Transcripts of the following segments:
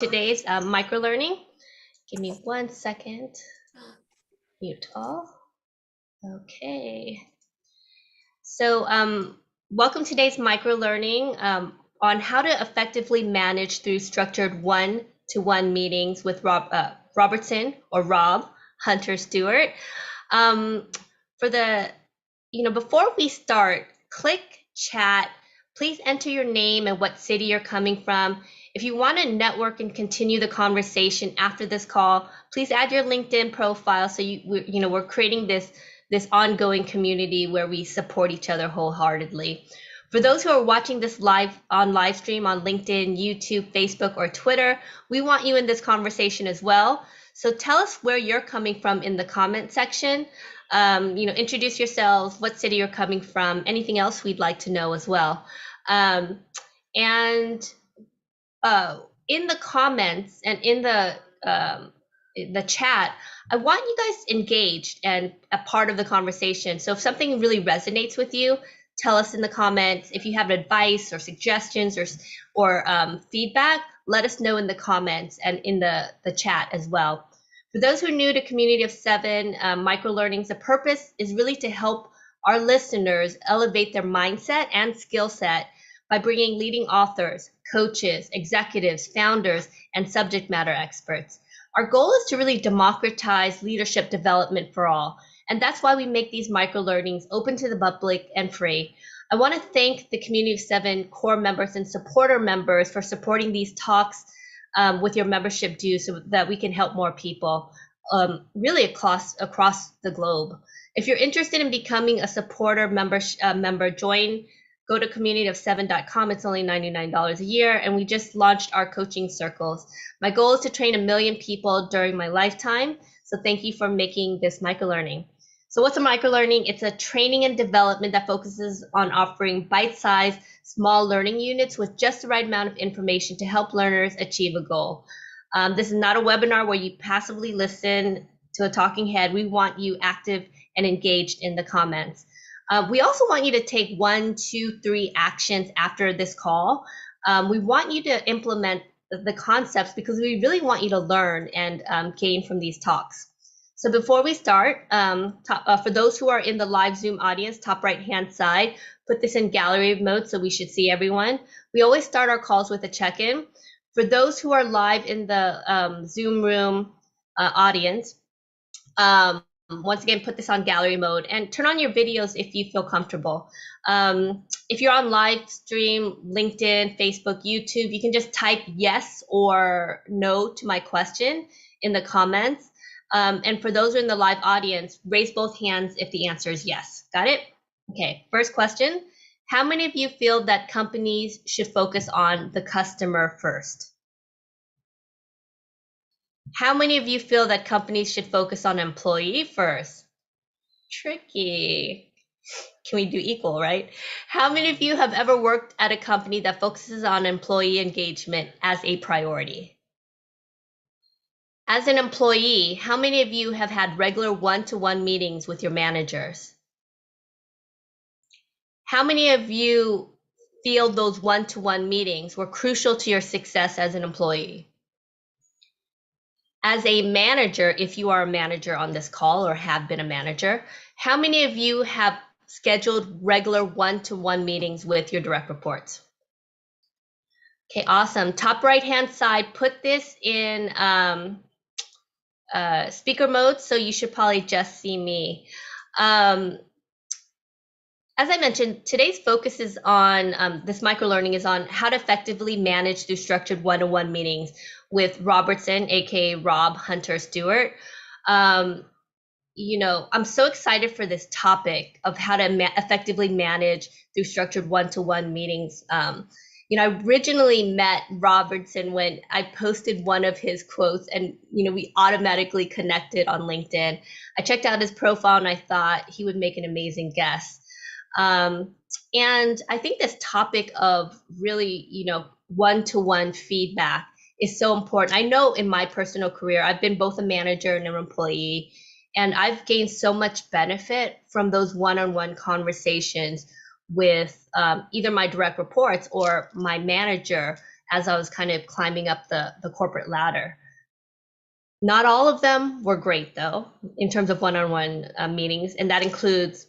Today's microlearning. Give me 1 second. Mute all. Okay. So welcome to today's microlearning on how to effectively manage through structured one-to-one meetings with Robertson or Rob Hunter Stewart. For the, before we start, click chat. Please enter your name and what city you're coming from. If you want to network and continue the conversation after this call, please add your LinkedIn profile so we're creating this ongoing community where we support each other wholeheartedly. For those who are watching this live stream on LinkedIn, YouTube, Facebook, or Twitter, we want you in this conversation as well. So tell us where you're coming from in the comment section. Introduce yourselves, what city you're coming from, anything else we'd like to know as well. In the comments and in the chat, I want you guys engaged and a part of the conversation. So if something really resonates with you, tell us in the comments. If you have advice or suggestions or feedback, let us know in the comments and in the chat as well. For those who are new to Community of Seven Microlearnings, the purpose is really to help our listeners elevate their mindset and skill set by bringing leading authors, coaches, executives, founders, and subject matter experts. Our goal is to really democratize leadership development for all. And that's why we make these microlearnings open to the public and free. I want to thank the Community of Seven core members and supporter members for supporting these talks with your membership dues so that we can help more people really across the globe. If you're interested in becoming a supporter member, go to communityofseven.com. It's only $99 a year, and we just launched our coaching circles. My goal is to train 1 million people during my lifetime, so thank you for making this microlearning. So what's a microlearning? It's a training and development that focuses on offering bite-sized, small learning units with just the right amount of information to help learners achieve a goal. This is not a webinar where you passively listen to a talking head. We want you active and engaged in the comments. We also want you to take 1, 2, 3 actions after this call. We want you to implement the concepts because we really want you to learn and gain from these talks. So before we start, for those who are in the live Zoom audience, top right-hand side, put this in gallery mode so we should see everyone. We always start our calls with a check-in. For those who are live in the Zoom room audience, once again, put this on gallery mode and turn on your videos if you feel comfortable. If you're on live stream, LinkedIn, Facebook, YouTube, you can just type yes or no to my question in the comments. And for those who are in the live audience, raise both hands if the answer is yes. Got it? Okay, first question. How many of you feel that companies should focus on the customer first? How many of you feel that companies should focus on employee first? Tricky. Can we do equal, right? How many of you have ever worked at a company that focuses on employee engagement as a priority? As an employee, how many of you have had regular one-to-one meetings with your managers? How many of you feel those one-to-one meetings were crucial to your success as an employee? As a manager, if you are a manager on this call or have been a manager, how many of you have scheduled regular one-to-one meetings with your direct reports? Okay, awesome. Top right-hand side, put this in speaker mode, so you should probably just see me. As I mentioned, today's focus is on, this microlearning is on how to effectively manage through structured one-on-one meetings with Robertson, aka Rob Hunter Stewart. I'm so excited for this topic of how to effectively manage through structured one-to-one meetings. I originally met Robertson when I posted one of his quotes and, we automatically connected on LinkedIn. I checked out his profile and I thought he would make an amazing guest. And I think this topic of really, one-to-one feedback is so important. I know in my personal career, I've been both a manager and an employee, and I've gained so much benefit from those one-on-one conversations with either my direct reports or my manager as I was kind of climbing up the corporate ladder. Not all of them were great, though, in terms of one-on-one meetings, and that includes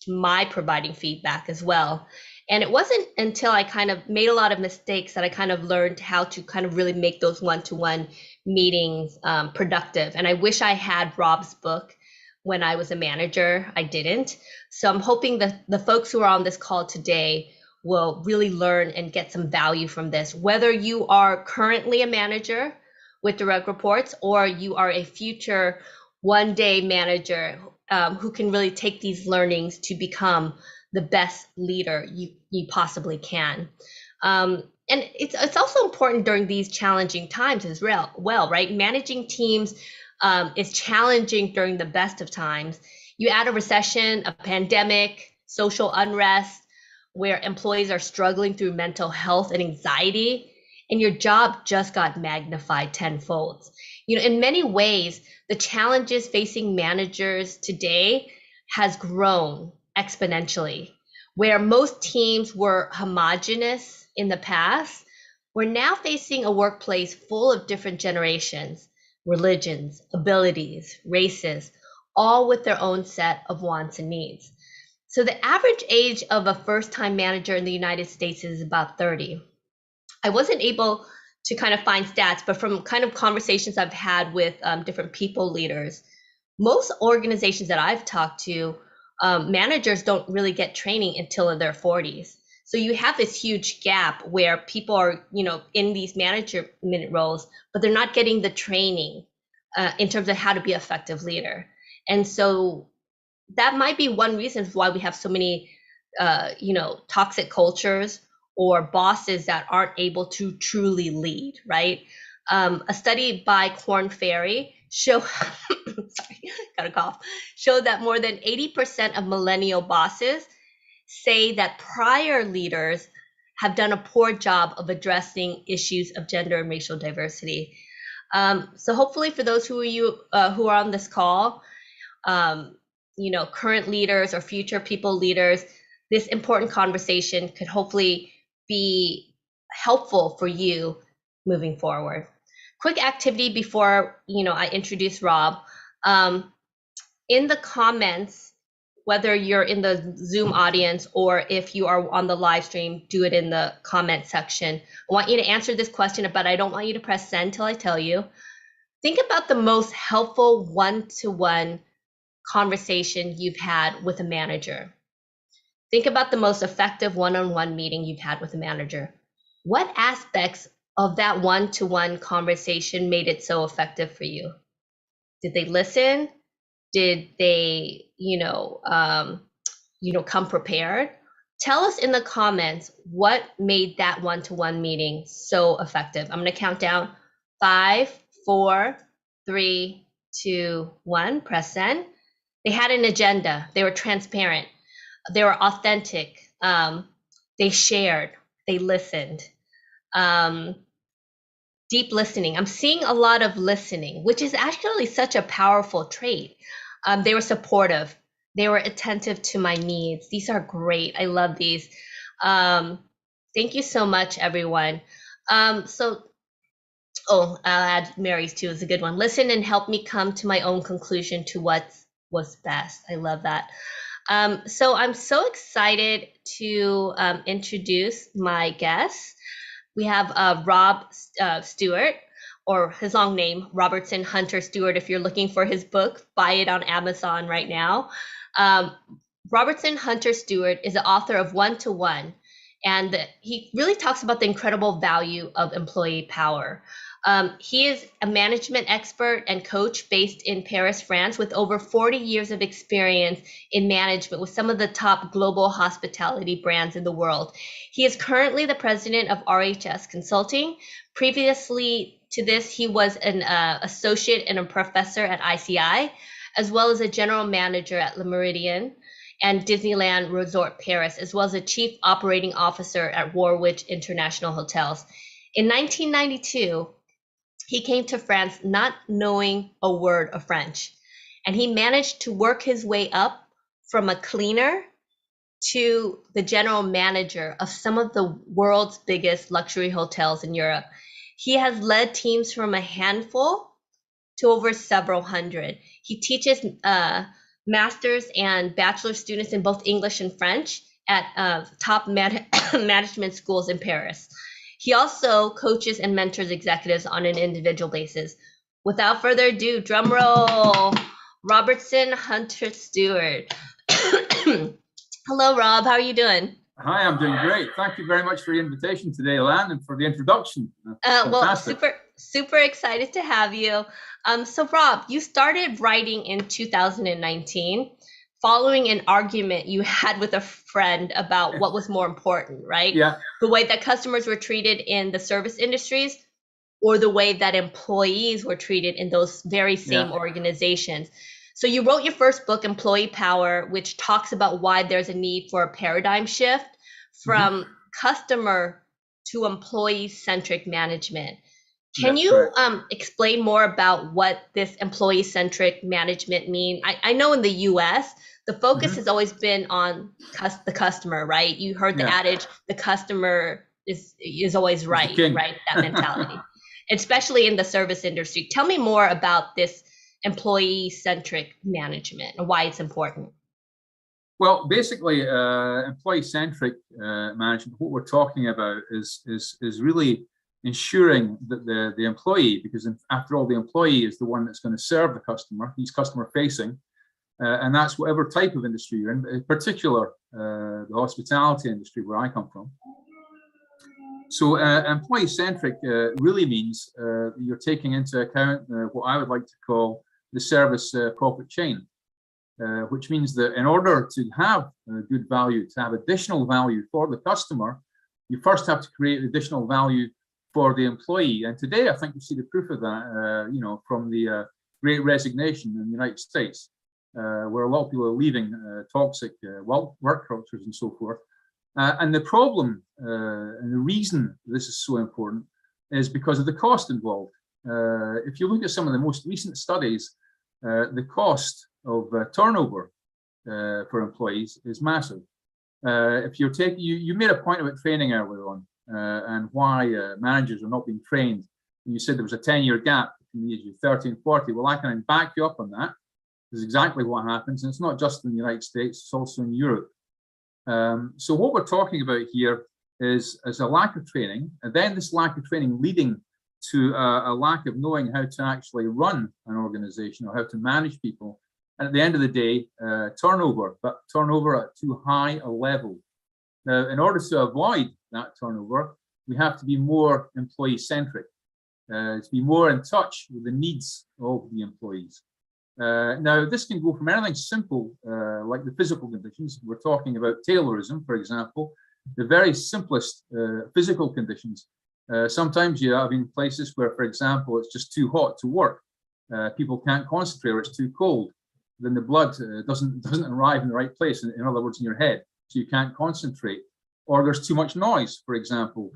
my providing feedback as well. And it wasn't until I kind of made a lot of mistakes that I kind of learned how to kind of really make those one-to-one meetings productive. And I wish I had Rob's book when I was a manager. I didn't. So I'm hoping that the folks who are on this call today will really learn and get some value from this, whether you are currently a manager with direct reports or you are a future one-day manager who can really take these learnings to become the best leader you possibly can. And it's also important during these challenging times as well, right? Managing teams is challenging during the best of times. You add a recession, a pandemic, social unrest, where employees are struggling through mental health and anxiety, and your job just got magnified tenfold. In many ways, the challenges facing managers today has grown exponentially. Where most teams were homogenous in the past, we're now facing a workplace full of different generations, religions, abilities, races, all with their own set of wants and needs. So the average age of a first-time manager in the United States is about 30. I wasn't able to kind of find stats, but from kind of conversations I've had with different people leaders, most organizations that I've talked to, managers don't really get training until in their 40s. So you have this huge gap where people are, in these management roles, but they're not getting the training in terms of how to be an effective leader. And so that might be one reason why we have so many, toxic cultures or bosses that aren't able to truly lead, right? A study by Korn Ferry showed that more than 80% of millennial bosses say that prior leaders have done a poor job of addressing issues of gender and racial diversity. So hopefully for those who are on this call, current leaders or future people leaders, this important conversation could hopefully be helpful for you moving forward. Quick activity before I introduce Rob. In the comments, whether you're in the Zoom audience or if you are on the live stream, do it in the comment section. I want you to answer this question, but I don't want you to press send till I tell you. Think about the most helpful one-to-one conversation you've had with a manager. Think about the most effective one-on-one meeting you've had with a manager. What aspects of that one-to-one conversation made it so effective for you? Did they listen? Did they, come prepared? Tell us in the comments what made that one-to-one meeting so effective. I'm going to count down 5, 4, 3, 2, 1. Press send. They had an agenda. They were transparent. They were authentic. They shared. They listened. Deep listening. I'm seeing a lot of listening, which is actually such a powerful trait. They were supportive. They were attentive to my needs. These are great. I love these. Thank you so much, everyone. I'll add Mary's too, is a good one. Listen and help me come to my own conclusion to what's best. I love that. So I'm so excited to introduce my guests. We have Rob Stewart, or his long name, Robertson Hunter Stewart. If you're looking for his book, buy it on Amazon right now. Robertson Hunter Stewart is the author of One-to-One, and he really talks about the incredible value of employee power. He is a management expert and coach based in Paris, France, with over 40 years of experience in management with some of the top global hospitality brands in the world. He is currently the president of RHS Consulting. Previously to this, he was an associate and a professor at ICI, as well as a general manager at Le Méridien and Disneyland Resort Paris, as well as a chief operating officer at Warwick International Hotels. In 1992, he came to France not knowing a word of French, and he managed to work his way up from a cleaner to the general manager of some of the world's biggest luxury hotels in Europe. He has led teams from a handful to over several hundred. He teaches master's and bachelor students in both English and French at top management schools in Paris. He also coaches and mentors executives on an individual basis. Without further ado, drum roll, Robertson Hunter Stewart. Hello, Rob. How are you doing? Hi, I'm doing great. Thank you very much for the invitation today, Lan, and for the introduction. Well, super excited to have you. So Rob, you started writing in 2019 following an argument you had with a friend about what was more important, right? Yeah. The way that customers were treated in the service industries or the way that employees were treated in those very same organizations. So you wrote your first book, Employee Power, which talks about why there's a need for a paradigm shift from customer to employee-centric management. Can you explain more about what this employee-centric management mean? I know in the US, the focus has always been on the customer, right? You heard the adage, the customer is always right, right? That mentality, especially in the service industry. Tell me more about this employee-centric management and why it's important. Well, basically, employee-centric management, what we're talking about is really ensuring that the employee, because after all, the employee is the one that's going to serve the customer, he's customer facing, and that's whatever type of industry you're in particular, the hospitality industry where I come from. So employee-centric really means you're taking into account what I would like to call the service profit chain, which means that in order to have good value, to have additional value for the customer, you first have to create additional value for the employee. And today, I think we see the proof of that, from the Great Resignation in the United States, where a lot of people are leaving toxic work cultures and so forth. And the problem and the reason this is so important is because of the cost involved. If you look at some of the most recent studies, the cost of turnover for employees is massive. If you're taking, you made a point about training earlier on and why managers are not being trained. And you said there was a 10-year gap between the ages of 30 and 40. Well, I can back you up on that. This is exactly what happens. And it's not just in the United States, it's also in Europe. So what we're talking about here is a lack of training, and then this lack of training leading to a lack of knowing how to actually run an organization or how to manage people. And at the end of the day, turnover, but turnover at too high a level. Now, in order to avoid that turnover, we have to be more employee-centric, to be more in touch with the needs of the employees. Now, this can go from anything simple, like the physical conditions. We're talking about Taylorism, for example, the very simplest physical conditions. Sometimes you have in places where, for example, it's just too hot to work. People can't concentrate, or it's too cold. Then the blood doesn't arrive in the right place, in other words, in your head, so you can't concentrate. Or there's too much noise, for example.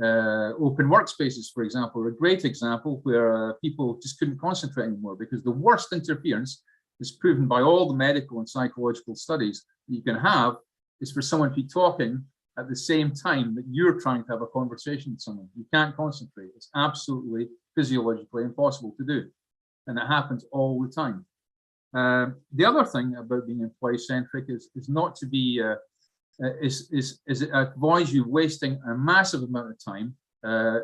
Open workspaces, for example, are a great example where people just couldn't concentrate anymore, because the worst interference is proven by all the medical and psychological studies that you can have is for someone to be talking at the same time that you're trying to have a conversation with someone. You can't concentrate. It's absolutely physiologically impossible to do. And that happens all the time. The other thing about being employee-centric is not to be, it avoids you wasting a massive amount of time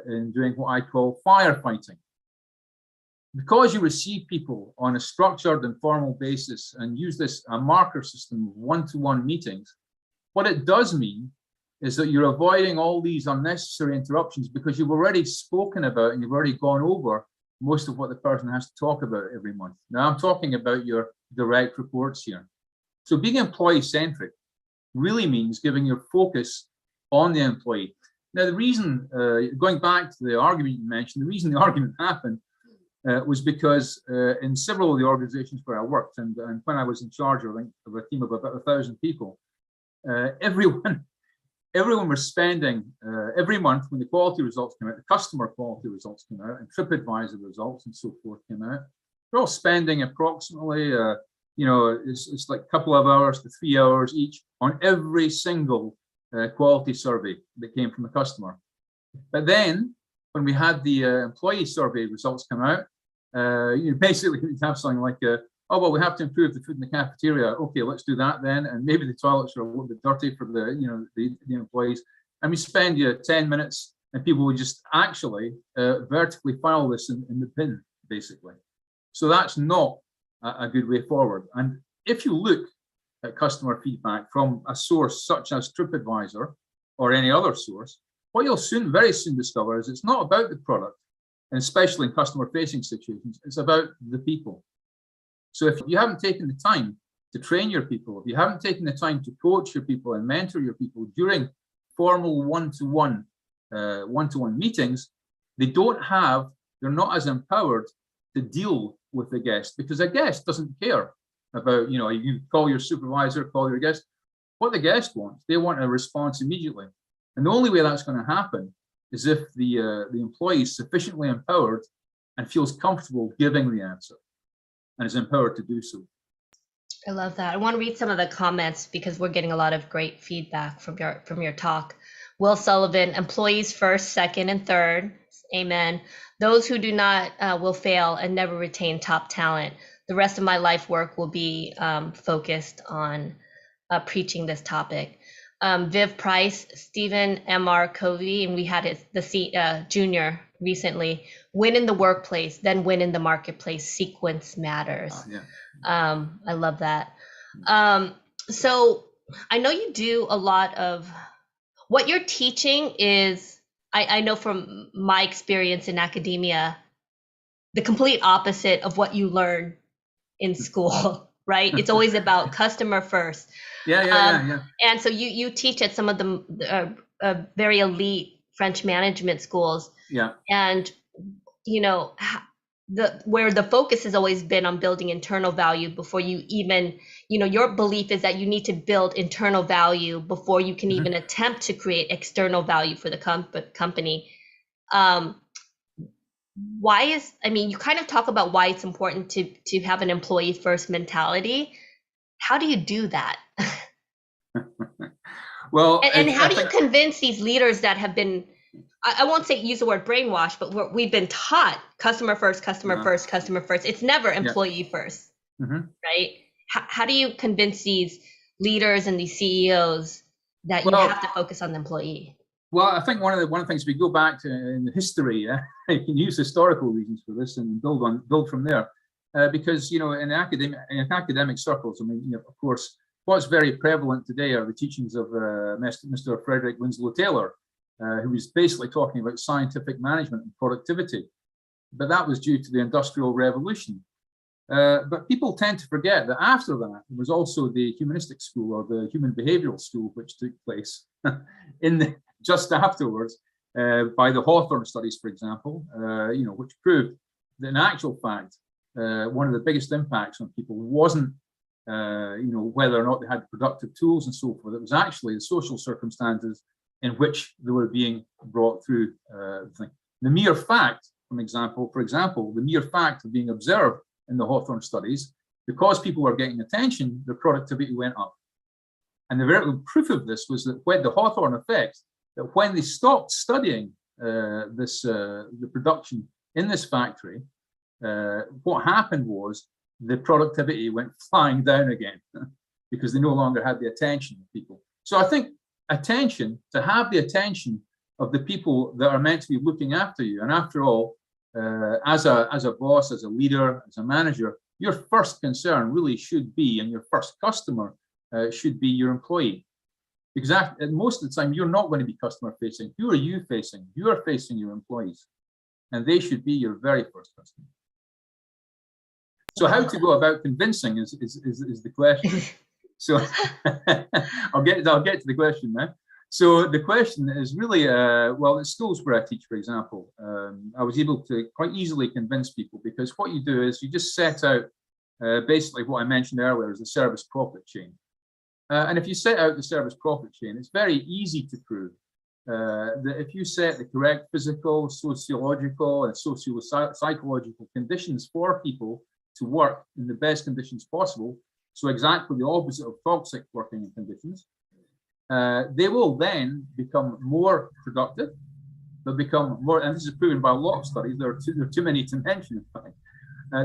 in doing what I call firefighting. Because you receive people on a structured and formal basis and use a marker system of one-to-one meetings, what it does mean is that you're avoiding all these unnecessary interruptions because you've already spoken about and you've already gone over most of what the person has to talk about every month. Now, I'm talking about your direct reports here. So being employee-centric really means giving your focus on the employee. Now, the reason, going back to the argument you mentioned, the reason the argument happened was because in several of the organizations where I worked, and when I was in charge of a team of about 1,000 people, everyone was spending every month when the quality results came out, the customer quality results came out, and TripAdvisor results and so forth came out. They're all spending approximately it's like a couple of hours to 3 hours each on every single quality survey that came from the customer. But then when we had the employee survey results come out, basically you'd have something like, oh, well, we have to improve the food in the cafeteria. Okay, let's do that then. And maybe the toilets are a little bit dirty for the employees. And we spend 10 minutes and people would just actually vertically file this in the bin, basically. So that's not a good way forward. And if you look at customer feedback from a source such as TripAdvisor or any other source, what you'll very soon discover is it's not about the product, and especially in customer-facing situations, it's about the people. So if you haven't taken the time to train your people, if you haven't taken the time to coach your people and mentor your people during formal one-to-one meetings, they're not as empowered to deal with the guest, because a guest doesn't care about, you call your supervisor, call your guest. What the guest wants, they want a response immediately. And the only way that's going to happen is if the employee is sufficiently empowered and feels comfortable giving the answer and is empowered to do so. I love that. I want to read some of the comments because we're getting a lot of great feedback from your talk. Will Sullivan, employees first, second, and third. Amen. Those who do not will fail and never retain top talent. The rest of my life work will be focused on preaching this topic. Viv Price, Stephen M.R. Covey, and we had the junior recently. Win in the workplace, then win in the marketplace. Sequence matters. I love that. So I know you do a lot of what you're teaching is, I know from my experience in academia, the complete opposite of what you learn in school, right? It's always about customer first. Yeah. And so you teach at some of the very elite French management schools. Yeah. And, where the focus has always been on building internal value before you even, your belief is that you need to build internal value before you can even attempt to create external value for the company. You kind of talk about why it's important to have an employee first mentality. How do you do that? Well, and how do you convince these leaders that have been, I won't use the word brainwash, but we've been taught customer first, customer first, customer first. It's never employee first, right? How do you convince these leaders and these CEOs that you have to focus on the employee? Well, I think one of the things we go back to in history, you can use historical reasons for this and build from there, because in academic circles, of course, what's very prevalent today are the teachings of Mr. Frederick Winslow Taylor, who was basically talking about scientific management and productivity. But that was due to the Industrial Revolution. But people tend to forget that after that, there was also the humanistic school, or the human behavioral school, which took place just afterwards by the Hawthorne studies, for example, which proved that in actual fact, one of the biggest impacts on people wasn't whether or not they had productive tools and so forth. It was actually the social circumstances in which they were being brought through the thing. The mere fact, for example, the mere fact of being observed in the Hawthorne studies, because people were getting attention, their productivity went up. And the very proof of this was that when the Hawthorne effect, that when they stopped studying the production in this factory, what happened was the productivity went flying down again because they no longer had the attention of people. So I think to have the attention of the people that are meant to be looking after you, and after all, as a boss, as a leader, as a manager, your first concern really should be, and your first customer should be your employee. Because most of the time, you're not going to be customer facing. Who are you facing? You are facing your employees, and they should be your very first customer. So how to go about convincing is the question. So I'll get to the question now. So the question is really, well, at schools where I teach, for example, I was able to quite easily convince people, because what you do is you just set out basically what I mentioned earlier is the service profit chain. And if you set out the service profit chain, it's very easy to prove that if you set the correct physical, sociological, and socio-psychological conditions for people to work in the best conditions possible, so exactly the opposite of toxic working conditions, they will then become more productive. They'll become more, and this is proven by a lot of studies, there are too many to mention, in fact.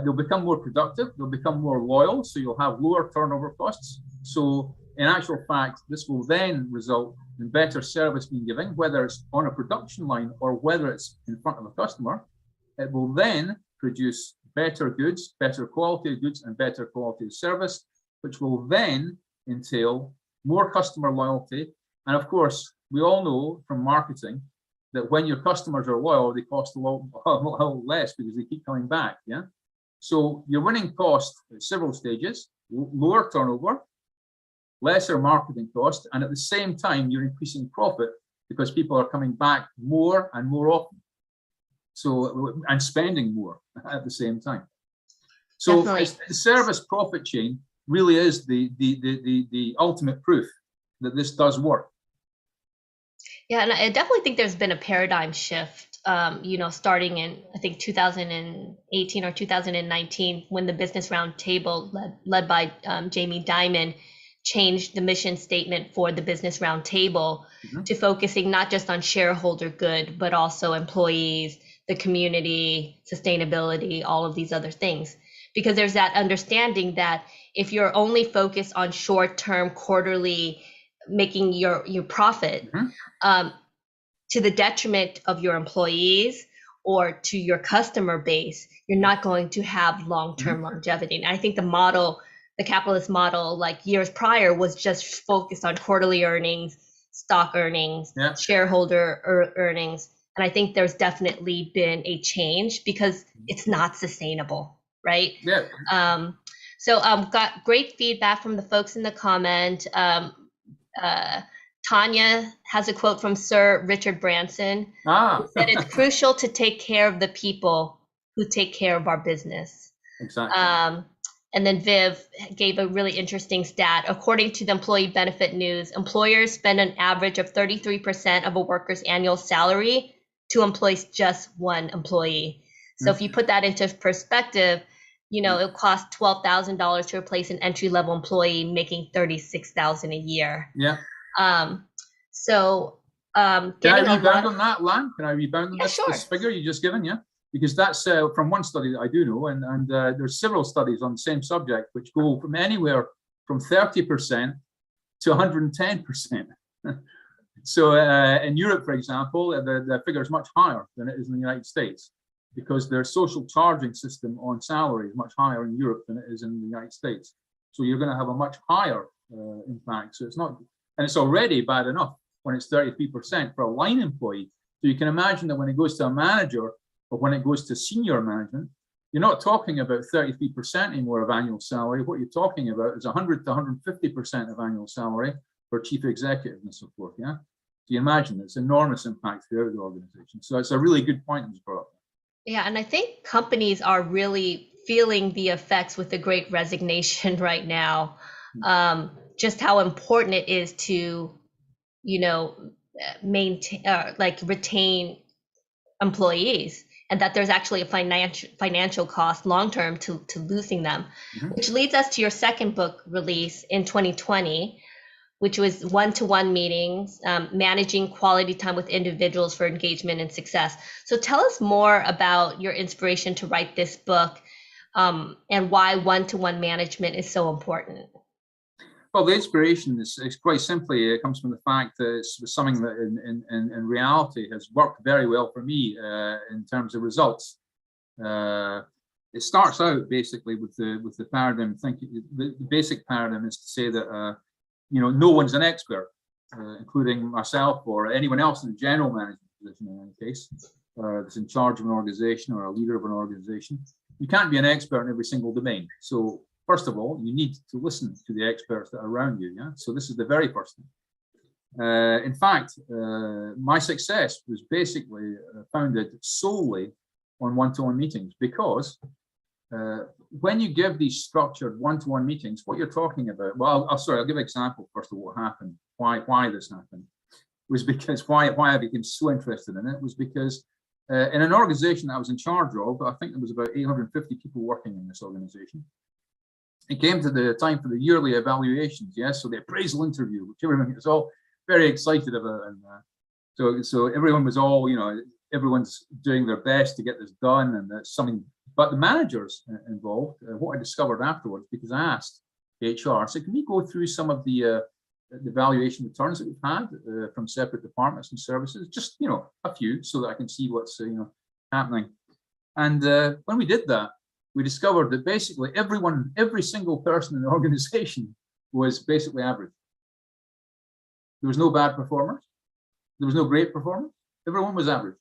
They'll become more productive, they'll become more loyal, so you'll have lower turnover costs. So in actual fact, this will then result in better service being given, whether it's on a production line or whether it's in front of a customer. It will then produce better goods, better quality of goods, and better quality of service, which will then entail more customer loyalty. And of course, we all know from marketing that when your customers are loyal, they cost a lot less because they keep coming back. Yeah. So you're winning cost at several stages: lower turnover, lesser marketing cost, and at the same time you're increasing profit because people are coming back more and more often. So, and spending more at the same time. So the service profit chain really is the ultimate proof that this does work. Yeah, and I definitely think there's been a paradigm shift, starting in, I think, 2018 or 2019, when the Business Roundtable, led by Jamie Dimon, changed the mission statement for the Business Roundtable to focusing not just on shareholder good, but also employees, the community, sustainability, all of these other things. Because there's that understanding that if you're only focused on short-term, quarterly, making your profit, to the detriment of your employees or to your customer base, you're not going to have long-term longevity. And I think the capitalist model, like years prior, was just focused on quarterly earnings, stock earnings, shareholder earnings. And I think there's definitely been a change because it's not sustainable, right? Yeah. So got great feedback from the folks in the comment. Tanya has a quote from Sir Richard Branson. Who said it's crucial to take care of the people who take care of our business. Exactly. And then Viv gave a really interesting stat. According to the Employee Benefit News, employers spend an average of 33% of a worker's annual salary to employ just one employee. So if you put that into perspective, it costs $12,000 to replace an entry-level employee making $36,000 a year. Yeah. Can I rebound on that, Lan? Can I rebound on this figure you just given? Yeah, because that's from one study that I do know, and there's several studies on the same subject which go from anywhere from 30% to 110%. So in Europe, for example, the figure is much higher than it is in the United States, because their social charging system on salary is much higher in Europe than it is in the United States. So you're going to have a much higher impact. So it's not, and it's already bad enough when it's 33% for a line employee. So you can imagine that when it goes to a manager or when it goes to senior management, you're not talking about 33% anymore of annual salary. What you're talking about is 100 to 150% of annual salary for chief executive and so forth. Yeah. So you imagine it's enormous impact throughout the organization. So it's a really good point that was brought up. Yeah, and I think companies are really feeling the effects with the Great Resignation right now. Just how important it is to, maintain, retain employees, and that there's actually a financial cost long-term to losing them, which leads us to your second book release in 2020, which was one-to-one meetings, managing quality time with individuals for engagement and success. So tell us more about your inspiration to write this book, and why one-to-one management is so important. Well, the inspiration is quite simply, it comes from the fact that it's something that in reality has worked very well for me in terms of results. It starts out basically with the paradigm thinking. The basic paradigm is to say that no one's an expert, including myself or anyone else in the general management position in any case, that's in charge of an organization or a leader of an organization. You can't be an expert in every single domain. So first of all, you need to listen to the experts that are around you. Yeah. So this is the very first thing. In fact, my success was basically founded solely on one-to-one meetings, because when you give these structured one-to-one meetings, what you're talking about, well, I'll give an example first of what happened, why this happened, was because why I became so interested in it was because in an organization I was in charge of. I think there was about 850 people working in this organization. It came to the time for the yearly evaluations, yes, so the appraisal interview, which everyone was all very excited about. And so everyone was all, everyone's doing their best to get this done, and that's something. But the managers involved, what I discovered afterwards, because I asked HR, I said, can we go through some of the valuation returns that we've had from separate departments and services, just a few, so that I can see what's happening. And when we did that, we discovered that basically every single person in the organization was basically average. There was no bad performers. There was no great performers. Everyone was average.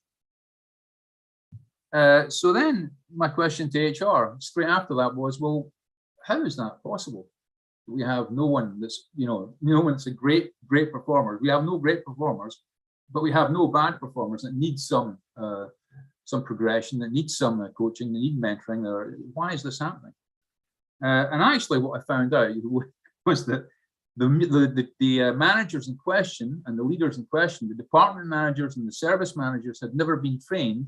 So then my question to HR straight after that was, well, how is that possible? We have no one that's, no one that's a great performer. We have no great performers, but we have no bad performers that need some progression, that need some coaching, that need mentoring. Or why is this happening? And actually, what I found out was that the managers in question and the leaders in question, the department managers and the service managers, had never been trained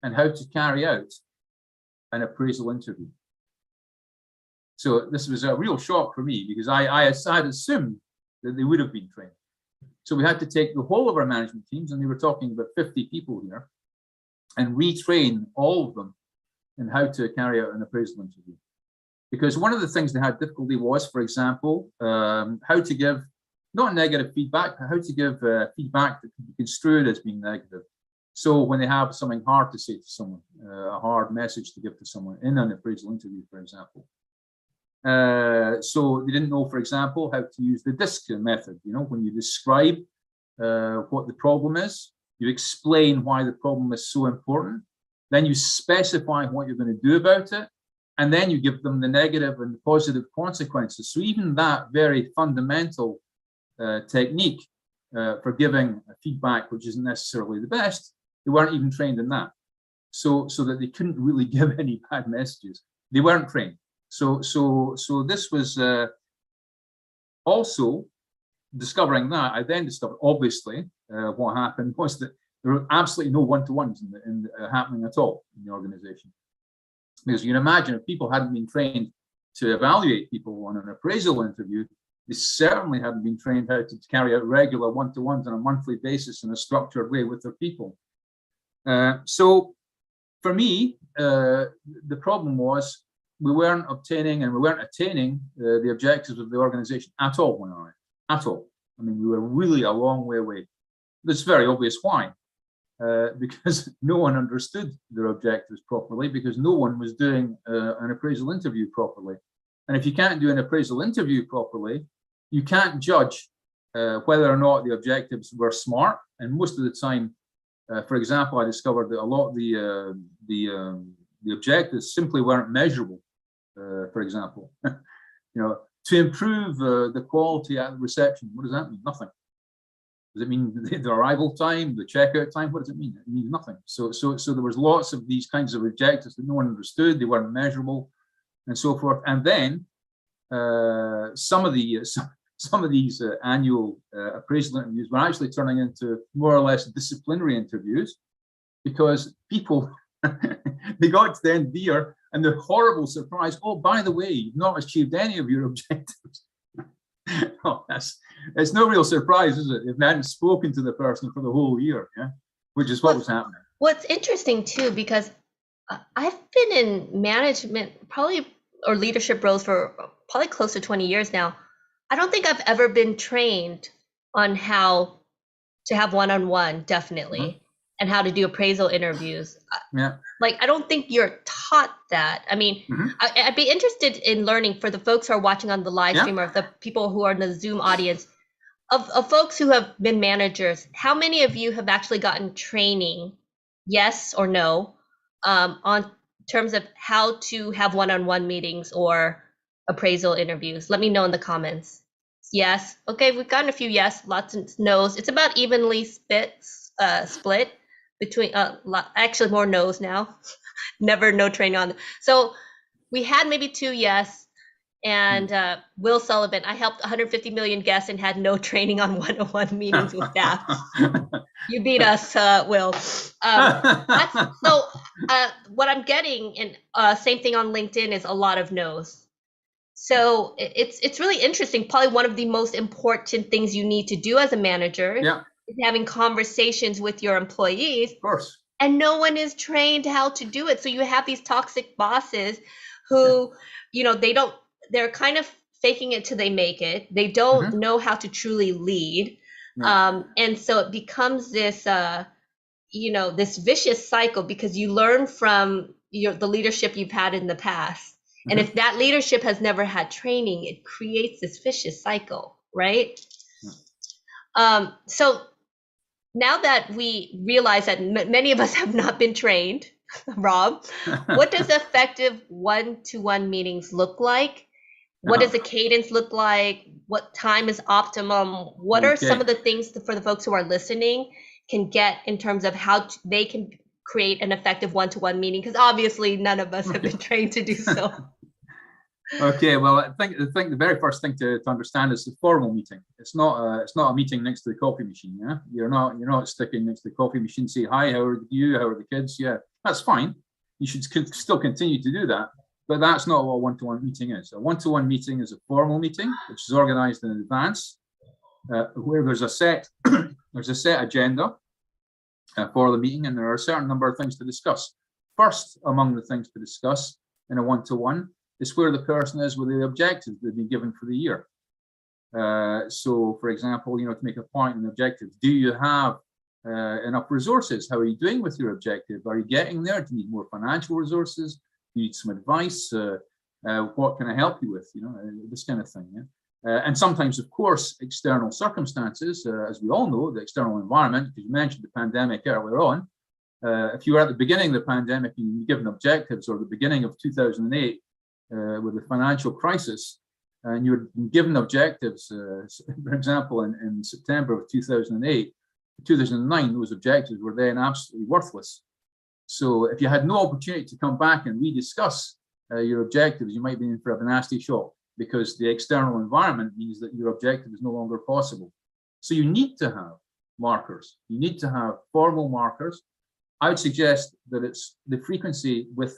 on how to carry out an appraisal interview. So this was a real shock for me, because I had assumed that they would have been trained. So we had to take the whole of our management teams, and they were talking about 50 people here, and retrain all of them in how to carry out an appraisal interview. Because one of the things they had difficulty was, for example, how to give, not negative feedback, but how to give feedback that can be construed as being negative. So when they have something hard to say to someone, a hard message to give to someone in an appraisal interview, for example. So they didn't know, for example, how to use the DISC method. When you describe what the problem is, you explain why the problem is so important, then you specify what you're going to do about it, and then you give them the negative and the positive consequences. So even that very fundamental technique for giving feedback, which isn't necessarily the best, they weren't even trained in that. So that they couldn't really give any bad messages. They weren't trained. So this was also discovering that. I then discovered, obviously, what happened was that there were absolutely no one-to-ones happening at all in the organization. Because you can imagine, if people hadn't been trained to evaluate people on an appraisal interview, they certainly hadn't been trained how to carry out regular one-to-ones on a monthly basis in a structured way with their people. So for me, the problem was we weren't obtaining and we weren't attaining the objectives of the organization at all, at all. I mean, we were really a long way away. It's very obvious why. Because no one understood their objectives properly, because no one was doing an appraisal interview properly. And if you can't do an appraisal interview properly, you can't judge whether or not the objectives were smart. And most of the time, for example, I discovered that a lot of the objectives simply weren't measurable. For example, to improve the quality at the reception, what does that mean? Nothing. Does it mean the arrival time, the checkout time? What does it mean? It means nothing. So there was lots of these kinds of objectives that no one understood. They weren't measurable, and so forth. And then some of these annual appraisal interviews were actually turning into more or less disciplinary interviews, because people they got to the end of the year and the horrible surprise. Oh, by the way, you've not achieved any of your objectives. Oh, it's no real surprise, is it? If they hadn't spoken to the person for the whole year, yeah, which is what was happening. What's interesting too, because I've been in management or leadership roles for probably close to 20 years now. I don't think I've ever been trained on how to have one-on-one, definitely, and how to do appraisal interviews. Yeah. Like, I don't think you're taught that. I mean, I'd be interested in learning, for the folks who are watching on the live stream, or the people who are in the Zoom audience, of folks who have been managers, how many of you have actually gotten training, yes or no, on terms of how to have one-on-one meetings or appraisal interviews? Let me know in the comments. Yes. Okay, we've gotten a few yes, lots of no's. It's about evenly split between actually more no's now. Never no training on. So we had maybe 2 yes, and Will Sullivan. I helped 150 million guests and had no training on one-on-one meetings with staff. You beat us, Will. So what I'm getting, and same thing on LinkedIn, is a lot of no's. So it's really interesting. Probably one of the most important things you need to do as a manager is having conversations with your employees. Of course. And no one is trained how to do it. So you have these toxic bosses who, they're kind of faking it till they make it. They don't know how to truly lead. And so it becomes this, this vicious cycle, because you learn from the leadership you've had in the past. And if that leadership has never had training, it creates this vicious cycle, right? So now that we realize that many of us have not been trained, Rob, what does effective one-to-one meetings look like? What does the cadence look like? What time is optimum? What are some of the things for the folks who are listening can get in terms of how they can create an effective one-to-one meeting? Because obviously none of us have been trained to do so. Okay, well, I think the very first thing to understand is the formal meeting. It's not a meeting next to the coffee machine. Yeah, you're not sticking next to the coffee machine. Say hi, how are you? How are the kids? Yeah, that's fine. You should still continue to do that, but that's not what a one-to-one meeting is. A one-to-one meeting is a formal meeting, which is organized in advance, where there's a set agenda for the meeting, and there are a certain number of things to discuss. First among the things to discuss in a one-to-one is where the person is with the objectives they've been given for the year. So, for example, to make a point in objectives, do you have enough resources? How are you doing with your objective? Are you getting there? Do you need more financial resources? Do you need some advice? What can I help you with? This kind of thing. Yeah? And sometimes, of course, external circumstances, as we all know, the external environment, because you mentioned the pandemic earlier on. If you were at the beginning of the pandemic and you were given objectives, or the beginning of 2008, with the financial crisis, and you were given objectives, for example, in September of 2008, 2009, those objectives were then absolutely worthless. So if you had no opportunity to come back and rediscuss your objectives, you might be in for a nasty shock, because the external environment means that your objective is no longer possible. So you need to have markers. You need to have formal markers. I would suggest that it's the frequency with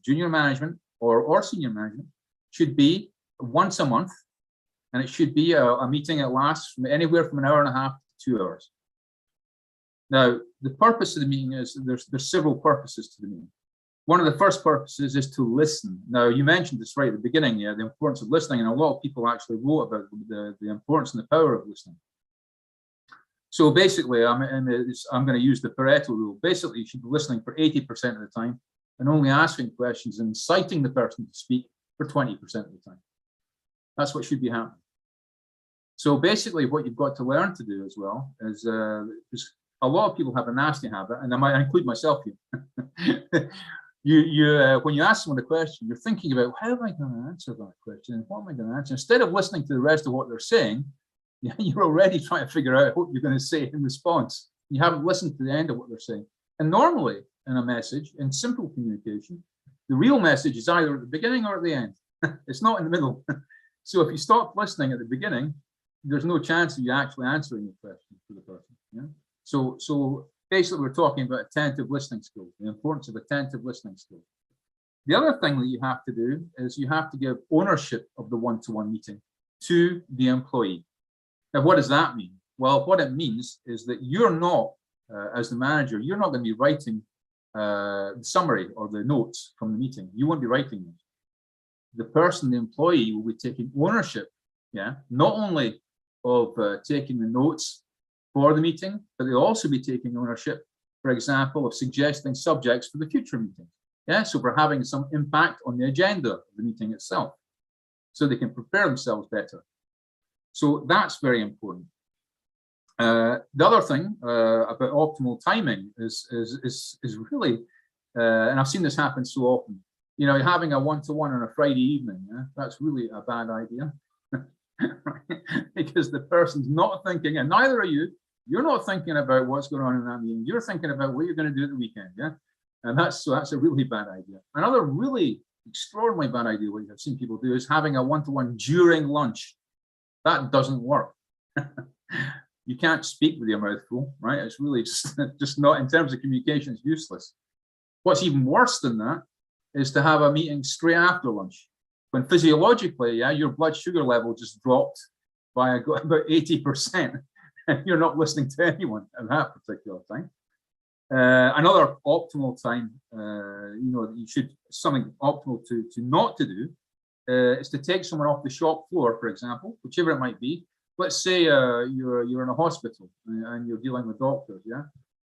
junior management or senior management should be once a month, and it should be a meeting that lasts from anywhere from an hour and a half to 2 hours. Now, the purpose of the meeting is there's several purposes to the meeting. One of the first purposes is to listen. Now, you mentioned this right at the beginning, the importance of listening, and a lot of people actually wrote about the importance and the power of listening. So basically, I'm going to use the Pareto rule. Basically, you should be listening for 80% of the time, and only asking questions and inciting the person to speak for 20% of the time. That's what should be happening. So basically, what you've got to learn to do as well is a lot of people have a nasty habit, and I might include myself here. When you ask someone a question, you're thinking about, how am I going to answer that question, and what am I going to answer? Instead of listening to the rest of what they're saying, you're already trying to figure out what you're going to say in response. You haven't listened to the end of what they're saying. And normally, in a message, in simple communication, the real message is either at the beginning or at the end. It's not in the middle. So if you stop listening at the beginning, there's no chance of you actually answering the question to the person. Yeah? So basically, we're talking about attentive listening skills, the importance of attentive listening skills. The other thing that you have to do is you have to give ownership of the one-to-one meeting to the employee. Now, what does that mean? Well, what it means is that you're not, as the manager, you're not going to be writing the summary or the notes from the meeting. You won't be writing them. The person, the employee, will be taking ownership, not only of taking the notes for the meeting, but they'll also be taking ownership, for example, of suggesting subjects for the future meeting. So we're having some impact on the agenda of the meeting itself, so they can prepare themselves better. So that's very important. The other thing about optimal timing is really, and I've seen this happen so often. Having a one-to-one on a Friday evening, that's really a bad idea, because the person's not thinking, and neither are you. You're not thinking about what's going on in that meeting. You're thinking about what you're going to do at the weekend, and that's a really bad idea. Another really extraordinarily bad idea, what I've seen people do, is having a one-to-one during lunch. That doesn't work. You can't speak with your mouth full, right? It's really just not, in terms of communication, it's useless. What's even worse than that is to have a meeting straight after lunch, when physiologically, yeah, your blood sugar level just dropped by about 80%, and you're not listening to anyone at that particular time. Another optimal time, you should, something optimal to not to do, is to take someone off the shop floor, for example, whichever it might be. Let's say you're in a hospital and you're dealing with doctors, yeah?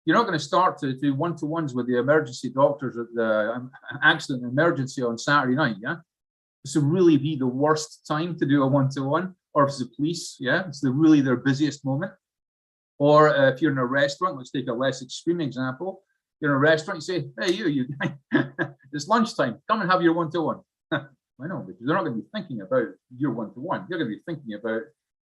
You're not going to start to do one-to-ones with the emergency doctors at the accident emergency on Saturday night, yeah? This would really be the worst time to do a one-to-one, or if it's the police, yeah? It's really their busiest moment. Or if you're in a restaurant, let's take a less extreme example. You're in a restaurant, you say, hey, you, it's lunchtime, come and have your one-to-one. I know, because they're not going to be thinking about your one-to-one. You're going to be thinking about,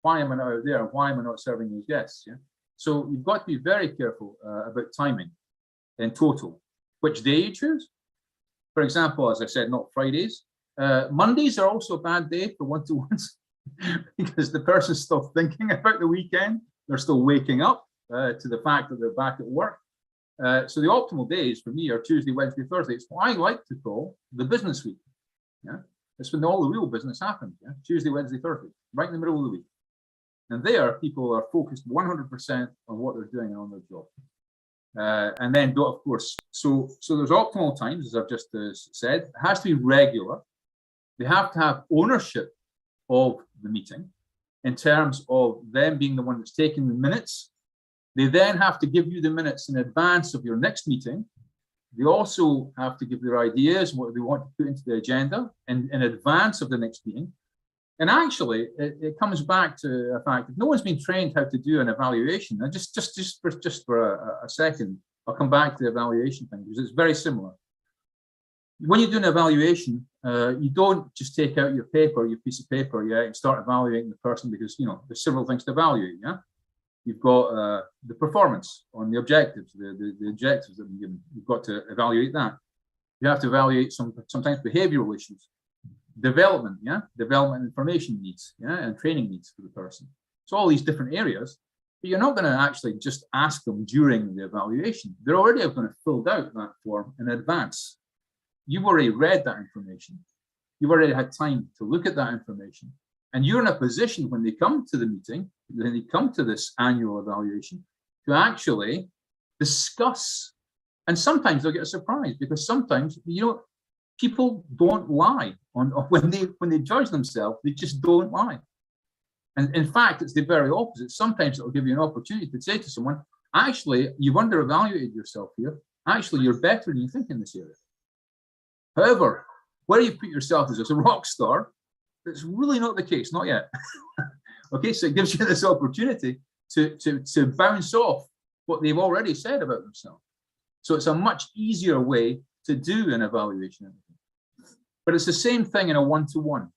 why am I not out there? Why am I not serving these guests? Yeah. So you've got to be very careful about timing in total. Which day you choose? For example, as I said, not Fridays. Mondays are also a bad day for one-to-ones because the person's still thinking about the weekend. They're still waking up to the fact that they're back at work. So the optimal days for me are Tuesday, Wednesday, Thursday. It's what I like to call the business week. Yeah, it's when all the real business happens. Yeah, Tuesday, Wednesday, Thursday, right in the middle of the week. And there, people are focused 100% on what they're doing and on their job. And then, of course, so there's optimal times, as I've just said. It has to be regular. They have to have ownership of the meeting in terms of them being the one that's taking the minutes. They then have to give you the minutes in advance of your next meeting. They also have to give their ideas, what they want to put into the agenda in advance of the next meeting. And actually, it comes back to the fact that no one's been trained how to do an evaluation. And just for a second, I'll come back to the evaluation thing, because it's very similar. When you do an evaluation, you don't just take out your piece of paper, yeah, and start evaluating the person, because, there's several things to evaluate, yeah? You've got the performance on the objectives, the objectives that have been given. You've got to evaluate that. You have to evaluate sometimes behavioral issues. Development, yeah, development information needs, yeah, and training needs for the person. So all these different areas, but you're not going to actually just ask them during the evaluation. They're already going to fill out that form in advance. You've already read that information. You've already had time to look at that information, and you're in a position when they come to the meeting, when they come to this annual evaluation, to actually discuss. And sometimes they'll get a surprise, because sometimes, people don't lie when they judge themselves. They just don't lie. And in fact, it's the very opposite. Sometimes it'll give you an opportunity to say to someone, actually, you've under-evaluated yourself here. Actually, you're better than you think in this area. However, where you put yourself as a rock star, it's really not the case, not yet. Okay, so it gives you this opportunity to bounce off what they've already said about themselves. So it's a much easier way to do an evaluation. But it's the same thing in a one-to-one.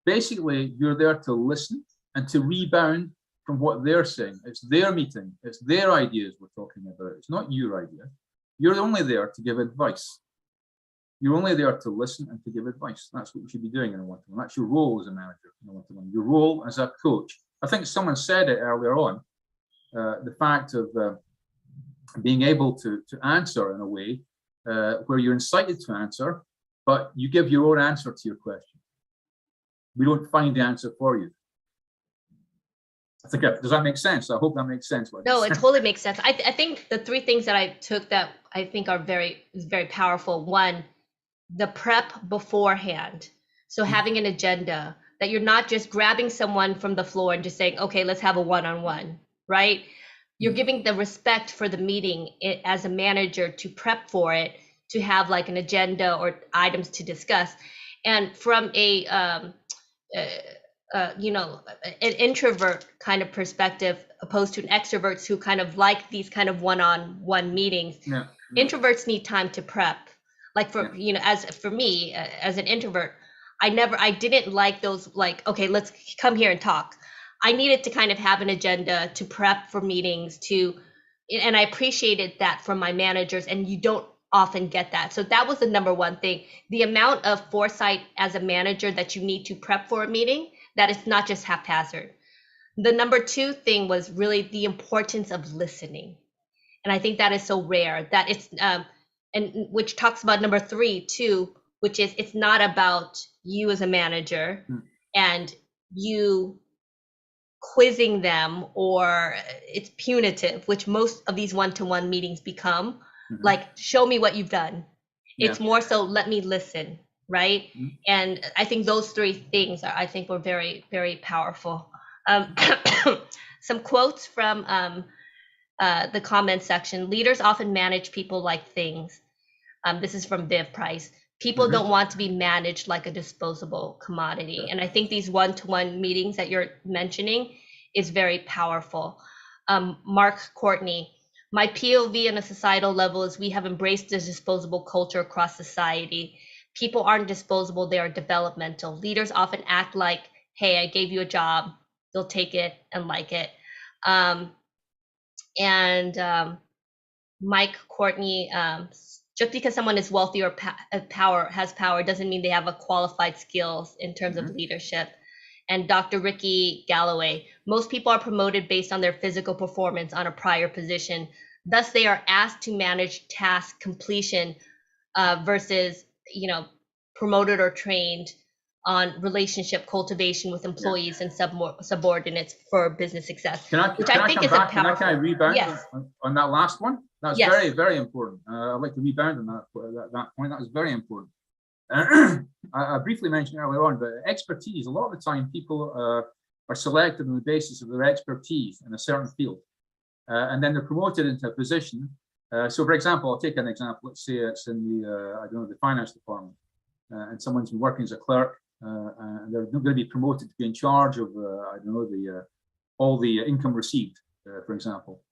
Basically, you're there to listen and to rebound from what they're saying. It's their meeting. It's their ideas we're talking about. It's not your idea. You're only there to give advice. You're only there to listen and to give advice. That's what you should be doing in a one-to-one. That's your role as a manager in a one-to-one. Your role as a coach. I think someone said it earlier on, the fact of being able to answer in a way where you're incited to answer, but you give your own answer to your question. We don't find the answer for you. I think does that make sense? I hope that makes sense. No, it totally makes sense. I think the three things that I took that I think are very powerful. One, the prep beforehand. So having an agenda, that you're not just grabbing someone from the floor and just saying, okay, let's have a one-on-one, right? You're giving the respect for the meeting as a manager to prep for it, to have like an agenda or items to discuss. And from an introvert kind of perspective, opposed to an extrovert who kind of like these kind of one-on-one meetings, introverts need time to prep. Like as for me, as an introvert, I didn't like those, like, okay, let's come here and talk. I needed to kind of have an agenda to prep for meetings and I appreciated that from my managers. And you don't often get that. So that was the number one thing. The amount of foresight as a manager that you need to prep for a meeting, that it's not just haphazard. The number two thing was really the importance of listening. And I think that is so rare that it's, and which talks about number three too, which is it's not about you as a manager and you quizzing them, or it's punitive, which most of these one-to-one meetings become. Like, show me what you've done. It's more so, let me listen, right? And I think those three things are, I think, were very, very powerful. Some quotes from the comment section. Leaders often manage people like things. This is from Viv Price. People don't want to be managed like a disposable commodity. And I think these one-to-one meetings that you're mentioning is very powerful. Mark Courtney, my POV on a societal level is we have embraced this disposable culture across society. People aren't disposable, they are developmental. Leaders often act like, hey, I gave you a job, they'll take it and like it. Mike Courtney, just because someone is wealthy or has power doesn't mean they have a qualified skills in terms of leadership. And Dr. Ricky Galloway, most people are promoted based on their physical performance on a prior position. Thus, they are asked to manage task completion versus, promoted or trained on relationship cultivation with employees and subordinates for business success. Can I rebound on that last one? That's very, very important. I'd like to rebound on that point. That was very important. I briefly mentioned earlier on, but expertise, a lot of the time people are selected on the basis of their expertise in a certain field. And then they're promoted into a position. So for example, I'll take an example. Let's say it's in the finance department, and someone's been working as a clerk, and they're going to be promoted to be in charge of, all the income received, for example.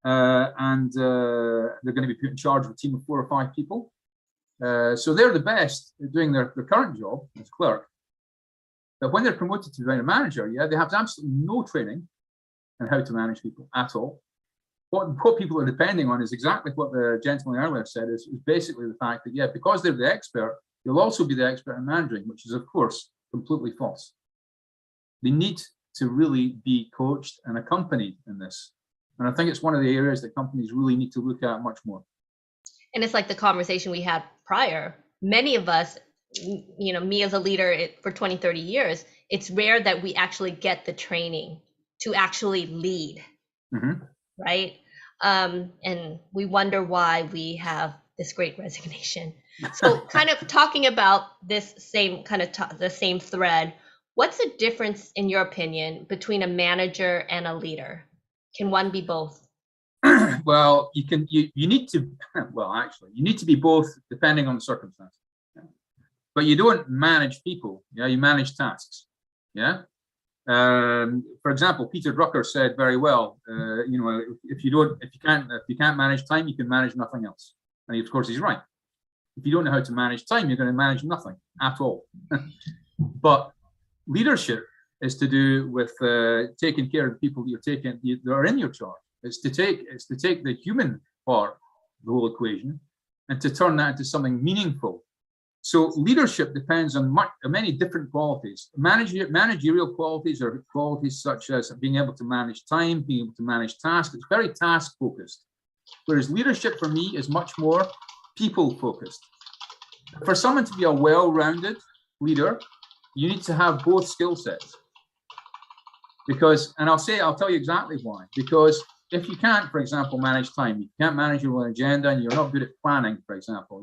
And they're going to be put in charge of a team of 4 or 5 people. So they're the best at doing their current job as clerk. But when they're promoted to be a manager, they have absolutely no training on how to manage people at all. What people are depending on is exactly what the gentleman earlier said, is basically the fact that, because they're the expert, they'll also be the expert in managing, which is, of course, completely false. They need to really be coached and accompanied in this. And I think it's one of the areas that companies really need to look at much more. And it's like the conversation we had prior. Many of us, me as a leader for 20, 30 years, it's rare that we actually get the training to actually lead, right? And we wonder why we have this great resignation. So kind of talking about this same kind of the same thread, what's the difference, in your opinion, between a manager and a leader? Can one be both? Well, you need to be both depending on the circumstance. But you don't manage people, you manage tasks. For example, Peter Drucker said very well, if you can't manage time, you can manage nothing else. And of course he's right. If you don't know how to manage time, you're going to manage nothing at all. But leadership is to do with taking care of the people that are in your charge. It's to take the human part of the whole equation and to turn that into something meaningful. So leadership depends on many different qualities. Managerial qualities are qualities such as being able to manage time, being able to manage tasks. It's very task focused. Whereas leadership for me is much more people focused. For someone to be a well-rounded leader, you need to have both skill sets. I'll tell you exactly why. Because if you can't, for example, manage time, you can't manage your own agenda, and you're not good at planning, for example,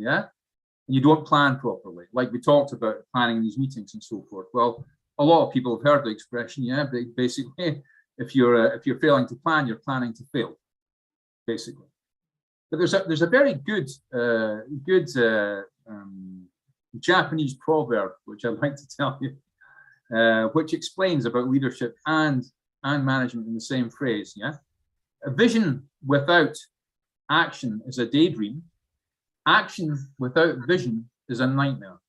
you don't plan properly, like we talked about planning these meetings and so forth. Well, a lot of people have heard the expression, basically, if you're failing to plan, you're planning to fail, basically. But there's a very good Japanese proverb which I'd like to tell you, which explains about leadership and management in the same phrase. A vision without action is a daydream. Action without vision is a nightmare,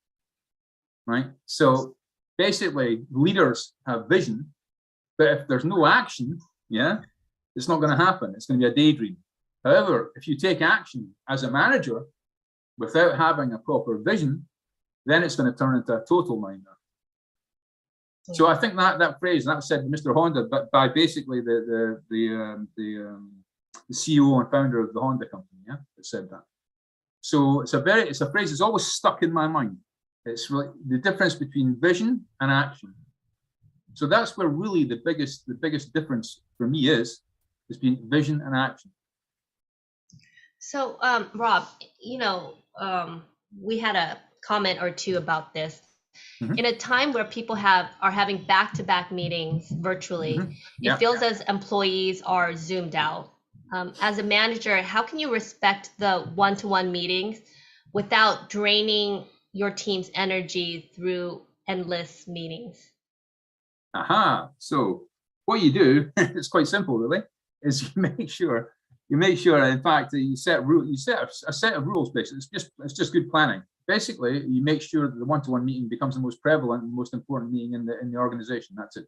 right? So basically, leaders have vision, but if there's no action, it's not going to happen. It's going to be a daydream. However, if you take action as a manager, without having a proper vision, then it's going to turn into a total nightmare. So I think that phrase, and that was said to Mr. Honda, but by basically the CEO and founder of the Honda company, yeah, that said that. So it's a phrase that's always stuck in my mind. It's really the difference between vision and action. So that's where really the biggest difference for me is between vision and action. So, Rob, we had a comment or two about this. In a time where people are having back-to-back meetings virtually, it feels as employees are zoomed out. As a manager, how can you respect the one-to-one meetings without draining your team's energy through endless meetings? So what you do, it's quite simple, really, is you make sure, in fact, you set a set of rules. Basically, it's just good planning. Basically, you make sure that the one-to-one meeting becomes the most prevalent and most important meeting in the organization. That's it.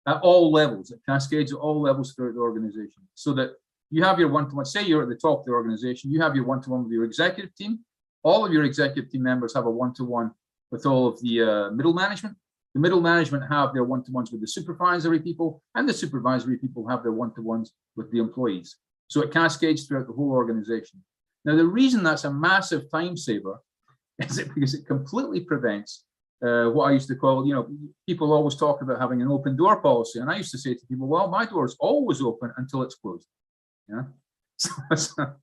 At all levels, it cascades at all levels throughout the organization, so that you have your one-to-one. Say you're at the top of the organization, you have your one-to-one with your executive team. All of your executive team members have a one-to-one with all of the middle management. The middle management have their one-to-ones with the supervisory people, and the supervisory people have their one-to-ones with the employees. So it cascades throughout the whole organization. Now, the reason that's a massive time saver is because it completely prevents what I used to call, people always talk about having an open door policy. And I used to say to people, well, my door is always open until it's closed. Yeah. So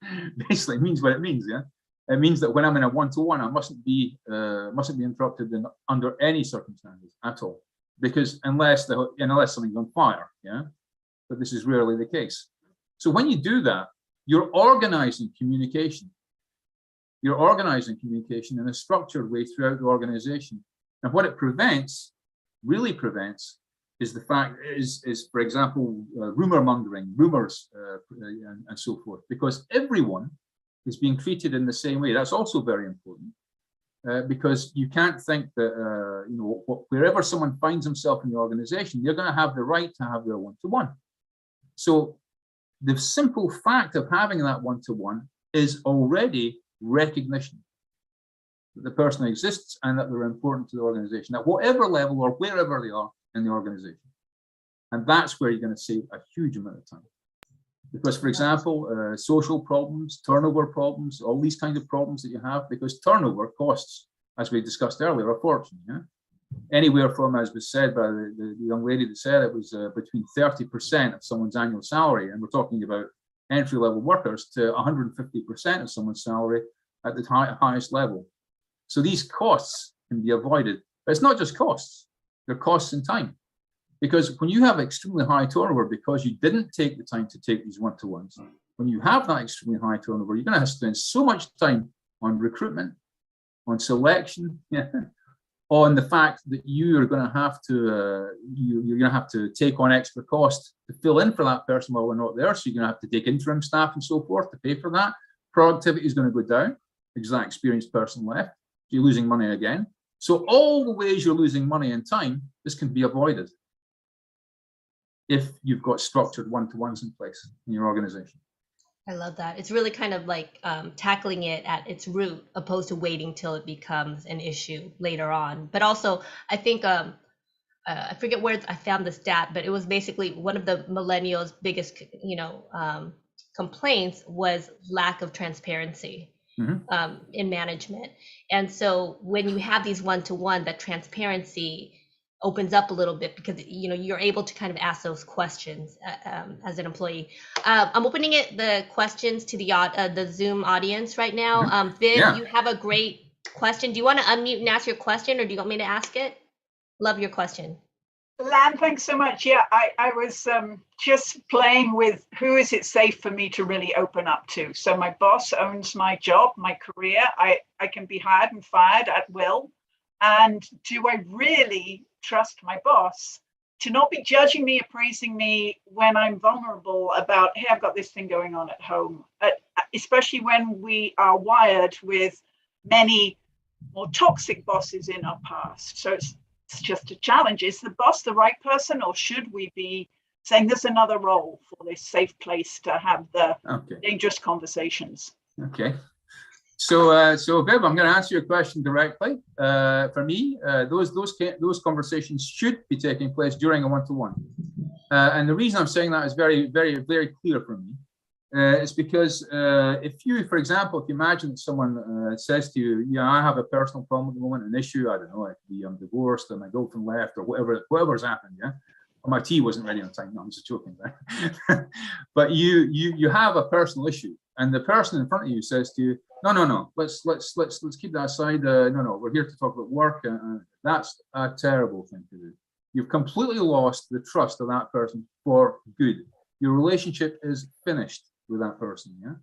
basically it means what it means. Yeah. It means that when I'm in a one-to-one, I mustn't be interrupted under any circumstances at all, because unless something's on fire, yeah. But this is rarely the case. So when you do that, you're organizing communication. You're organizing communication in a structured way throughout the organization. And what it really prevents, is the fact for example, rumor mongering, rumors, and so forth, because everyone is being treated in the same way. That's also very important, because you can't think that wherever someone finds himself in the organization, they're going to have the right to have their one-to-one. So the simple fact of having that one-to-one is already recognition that the person exists and that they're important to the organization at whatever level or wherever they are in the organization. And that's where you're going to save a huge amount of time. Because, for example, social problems, turnover problems, all these kinds of problems that you have, because turnover costs, as we discussed earlier, a fortune. Yeah? Anywhere from, as was said by the young lady that said it was between 30% of someone's annual salary, and we're talking about entry-level workers, to 150% of someone's salary at the highest level. So these costs can be avoided. But it's not just costs, they're costs in time. Because when you have extremely high turnover because you didn't take the time to take these one-to-ones, when you have that extremely high turnover, you're going to have to spend so much time on recruitment, on selection, on the fact that you're going to have to take on extra cost to fill in for that person while we're not there. So you're going to have to take interim staff and so forth to pay for that. Productivity is going to go down because that experienced person left. You're losing money again. So all the ways you're losing money and time, this can be avoided if you've got structured one-to-ones in place in your organization. I love that. It's really kind of like tackling it at its root, opposed to waiting till it becomes an issue later on. But also, I think I forget where I found the stat, but it was basically one of the millennials' biggest, complaints was lack of transparency in management. And so when you have these one-to-one, that transparency opens up a little bit because you're able to kind of ask those questions as an employee. I'm opening the questions to the Zoom audience right now. Viv, you have a great question. Do you want to unmute and ask your question, or do you want me to ask it? Love your question. Lan, thanks so much. Yeah, I was just playing with who is it safe for me to really open up to. So my boss owns my job, my career. I can be hired and fired at will. And do I really trust my boss to not be judging me, appraising me when I'm vulnerable about, hey, I've got this thing going on at home, especially when we are wired with many more toxic bosses in our past. So it's just a challenge. Is the boss the right person, or should we be saying there's another role for this safe place to have the dangerous conversations? Okay. So Viv, I'm going to answer your question directly. For me, those conversations should be taking place during a one-to-one. And the reason I'm saying that is very, very, very clear for me. It's because if you, for example, if you imagine that someone says to you, yeah, I have a personal problem at the moment, an issue, I don't know, it could be I'm divorced or my girlfriend left or whatever's happened, yeah. Or my tea wasn't ready on time. No, I'm just joking. But you have a personal issue, and the person in front of you says to you, no, let's keep that aside. No, we're here to talk about work. That's a terrible thing to do. You've completely lost the trust of that person for good. Your relationship is finished with that person, yeah,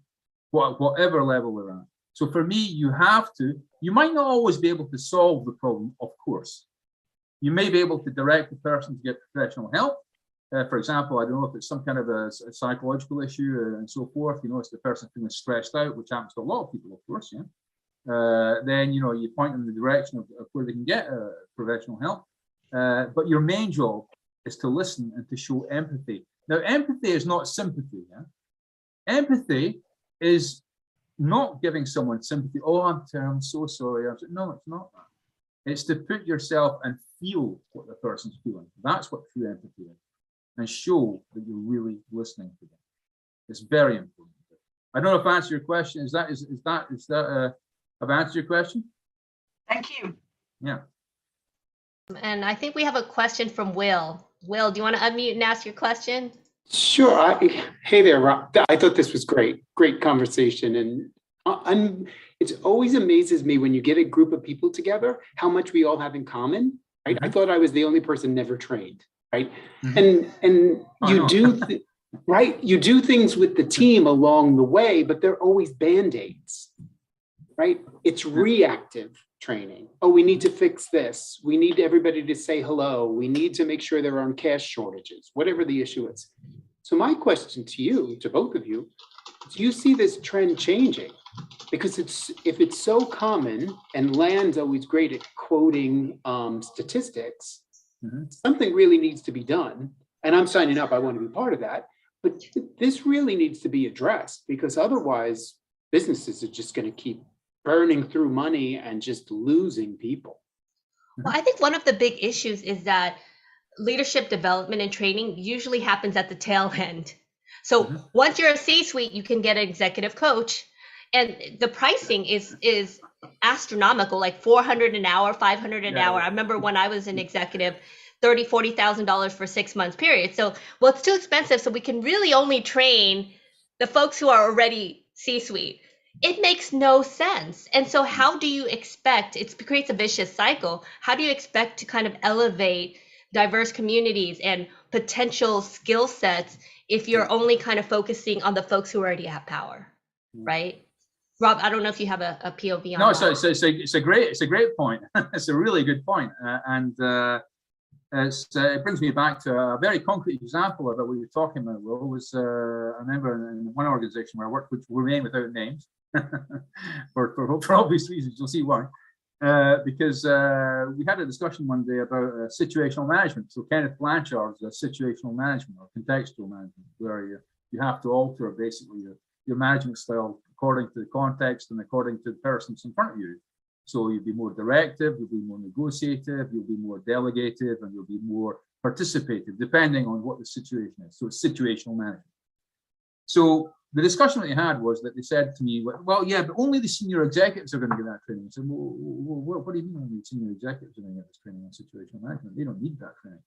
whatever level they're at. So for me, you might not always be able to solve the problem, of course. You may be able to direct the person to get professional help. For example, I don't know if it's some kind of a psychological issue and so forth. You know, it's the person feeling stressed out, which happens to a lot of people, of course. Yeah. Then you point them in the direction of where they can get professional help. But your main job is to listen and to show empathy. Now, empathy is not sympathy. Yeah? Empathy is not giving someone sympathy. Oh, I'm so sorry. No, it's not that. It's to put yourself and feel what the person's feeling. That's what true empathy is, and show that you're really listening to them. It's very important. I don't know if I answered your question. Is that have I answered your question? Thank you. Yeah. And I think we have a question from Will. Will, do you want to unmute and ask your question? Sure. Hey there, Rob. I thought this was great. Great conversation. And it always amazes me when you get a group of people together, how much we all have in common, right? Mm-hmm. I thought I was the only person never trained, right? Mm-hmm. And you do, right? You do things with the team along the way, but they're always Band-Aids, right? It's reactive training. Oh, we need to fix this. We need everybody to say hello. We need to make sure there aren't cash shortages, whatever the issue is. So my question to you, to both of you, do you see this trend changing? Because if it's so common, and Land's always great at quoting statistics, something really needs to be done. And I'm signing up, I want to be part of that. But this really needs to be addressed, because otherwise businesses are just going to keep burning through money and just losing people. Well, I think one of the big issues is that leadership development and training usually happens at the tail end. So once you're a C-suite, you can get an executive coach, and the pricing is astronomical, like $400 an hour, $500 an hour. I remember when I was an executive, $30,000, $40,000 for 6 months period. So, well, it's too expensive. So we can really only train the folks who are already C-suite. It makes no sense. And so how do you expect, it creates a vicious cycle. How do you expect to kind of elevate diverse communities and potential skill sets if you're only kind of focusing on the folks who already have power, right? Rob, I don't know if you have a POV on that. No, it's a great point. It's a really good point. It brings me back to a very concrete example of what we were talking about. Well, was I remember in one organization where I worked, which will remain without names, for obvious reasons. You'll see why. Because we had a discussion one day about situational management. So Kenneth Blanchard's situational management or contextual management, where you have to alter basically your management style according to the context and according to the persons in front of you. So you'll be more directive, you'll be more negotiative, you'll be more delegative, and you'll be more participative, depending on what the situation is. So it's situational management. So the discussion that you had was that they said to me, well, yeah, but only the senior executives are going to get that training. I said, well, what do you mean only the senior executives are going to get this training on situational management? They don't need that training.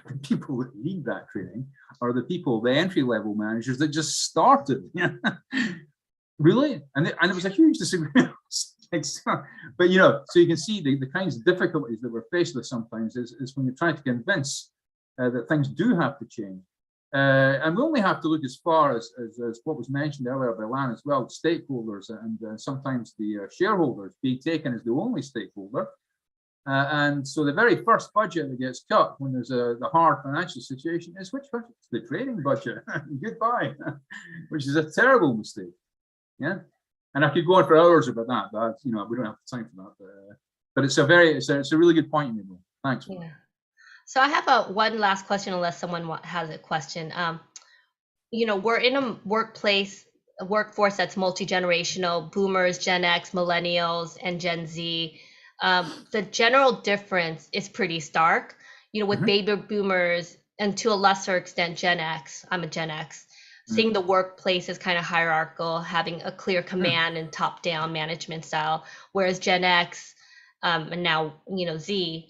The people that need that training are the people, the entry-level managers that just started. Really? And it was a huge disagreement. But so you can see the kinds of difficulties that we're faced with sometimes is when you're trying to convince that things do have to change. And we only have to look as far as what was mentioned earlier by Lan as well, stakeholders and sometimes the shareholders being taken as the only stakeholder. And so the very first budget that gets cut when there's the hard financial situation is which budget? It's the training budget. Goodbye, which is a terrible mistake. Yeah. And I could go on for hours about that, but we don't have time for that. But it's a really good point you made. Thanks. Yeah. So I have one last question, unless someone has a question. We're in a workplace a workforce that's multi-generational, boomers, Gen X, millennials, and Gen Z. The general difference is pretty stark, with Mhm. baby boomers and to a lesser extent Gen X. I'm a Gen X. Mm. Seeing the workplace as kind of hierarchical, having a clear command and top-down management style, whereas Gen X and now Z,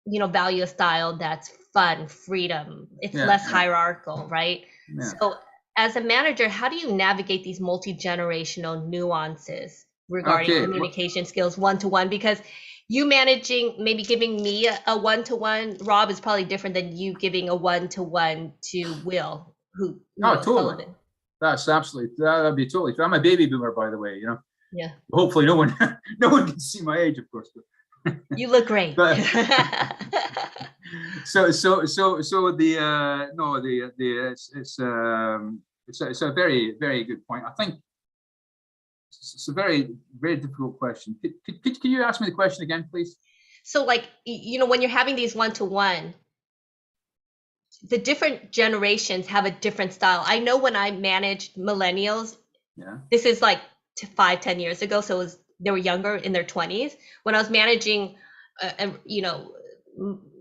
value a style that's fun, freedom. It's Yeah, less yeah. hierarchical, right? Yeah. So as a manager, how do you navigate these multi-generational nuances regarding Okay, communication skills one-to-one? Because you managing, maybe giving me a one-to-one, Rob, is probably different than you giving a one-to-one to Will, who Oh, totally. Sullivan. That'd be totally true. I'm a baby boomer, by the way, Yeah. Hopefully no one can see my age, of course. But You look great. But so the no the it's a very, very good point. I think it's a very, very difficult question. Could you ask me the question again, please? So like, when you're having these one-to-one, the different generations have a different style. I know when I managed millennials, Yeah. this is like 5-10 years ago, so they were younger, in their 20s. When I was managing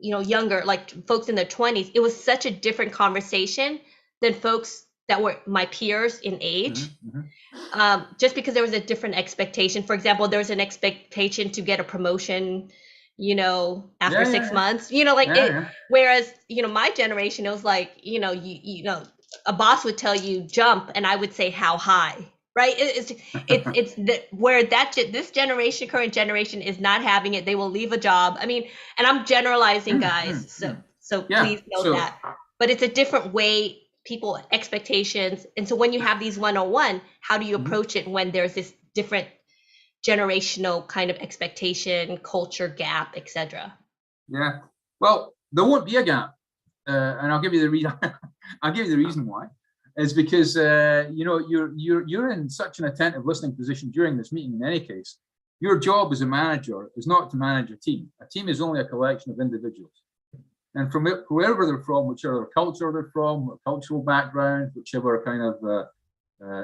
younger, like folks in their 20s, it was such a different conversation than folks that were my peers in age. Mm-hmm. Just because there was a different expectation. For example, there was an expectation to get a promotion after 6 months, whereas my generation, it was like, a boss would tell you jump and I would say how high, right? It's where this generation, current generation, is not having it. They will leave a job. I mean, and I'm generalizing, guys, so please note that, but it's a different way, people expectations. And so when you have these one-on-one, how do you approach it when there's this different generational kind of expectation, culture gap, etc.? Yeah, well, there won't be a gap, and I'll give you the reason. I'll give you the reason why. Is because you're in such an attentive listening position during this meeting. In any case, your job as a manager is not to manage a team. A team is only a collection of individuals, and from wherever they're from, whichever culture they're from, cultural background, whichever kind of